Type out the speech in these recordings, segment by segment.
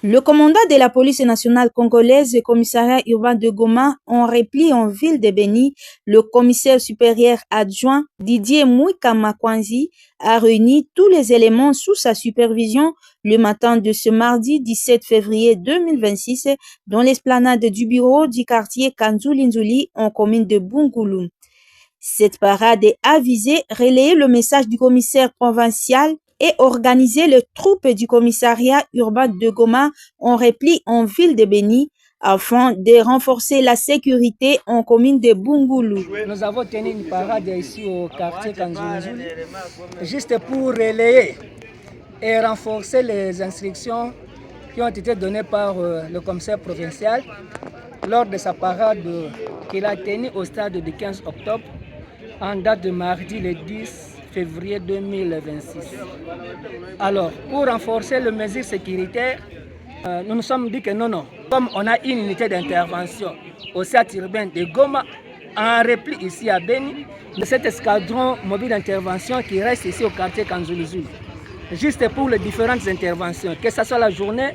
Le commandant de la police nationale congolaise et commissariat urbain de Goma en repli en ville de Beni, le commissaire supérieur adjoint Didier Mouika-Makwanzi a réuni tous les éléments sous sa supervision le matin de ce mardi 17 février 2026 dans l'esplanade du bureau du quartier Kanzuli-Nzuli en commune de Bungulu. Cette parade a visé relayer le message du commissaire provincial et organiser les troupes du commissariat urbain de Goma en repli en ville de Beni afin de renforcer la sécurité en commune de Bungulu. Nous avons tenu une parade ici au quartier Kanzuli juste pour relayer et renforcer les instructions qui ont été données par le commissaire provincial lors de sa parade qu'il a tenue au stade du 15 octobre en date de mardi le 10 février 2026. Alors, pour renforcer les mesures sécuritaires, nous nous sommes dit que non, comme on a une unité d'intervention au centre urbain de Goma, en repli ici à Beni, de cet escadron mobile d'intervention qui reste ici au quartier Kanzuli, juste pour les différentes interventions, que ce soit la journée,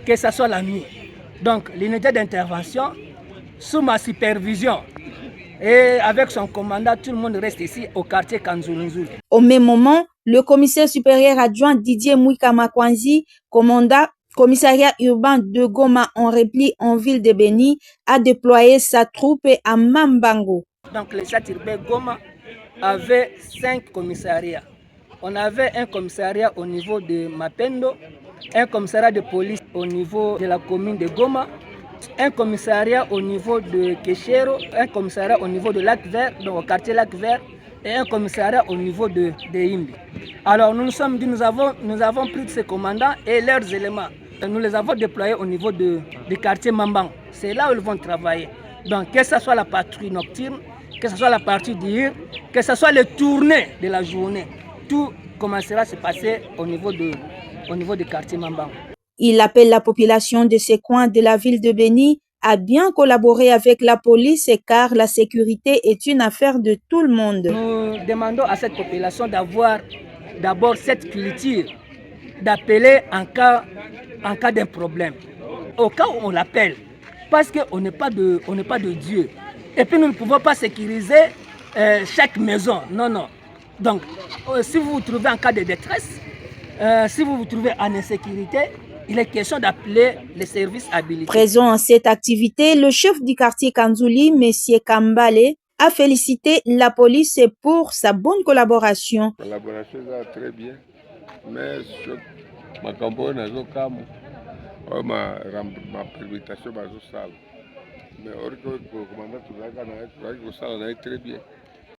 que ce soit la nuit. Donc, l'unité d'intervention, sous ma supervision, et avec son commandant, tout le monde reste ici au quartier Kanzuli. Au même moment, le commissaire supérieur adjoint Didier Mouika-Makwanzi, commandant commissariat urbain de Goma en repli en ville de Beni, a déployé sa troupe à Mambango. Donc le centre urbain Goma avait 5 commissariats. On avait un commissariat au niveau de Mapendo, un commissariat de police au niveau de la commune de Goma, un commissariat au niveau de Keshero, un commissariat au niveau de Lac Vert, donc au quartier Lac Vert, et un commissariat au niveau de Imbi. Alors nous nous sommes dit, nous avons pris ces commandants et leurs éléments. Nous les avons déployés au niveau du quartier Mambang. C'est là où ils vont travailler. Donc que ce soit la patrouille nocturne, que ce soit la partie d'hier, que ce soit les tournées de la journée, tout commencera à se passer au niveau du quartier Mambang. Il appelle la population de ces coins de la ville de Beni à bien collaborer avec la police car la sécurité est une affaire de tout le monde. Nous demandons à cette population d'avoir d'abord cette culture, d'appeler en cas d'un problème. Au cas où on l'appelle, parce qu'on n'est pas de Dieu. Et puis nous ne pouvons pas sécuriser chaque maison. Non. Donc, si vous vous trouvez en cas de détresse, si vous vous trouvez en insécurité, il est question d'appeler les services habilités. Présent à cette activité, le chef du quartier Kanzuli, M. Kambale, a félicité la police pour sa bonne collaboration. La collaboration est très bien, mais ma campagne n'a pas ma permutation, mais le commandant tout ça, très bien.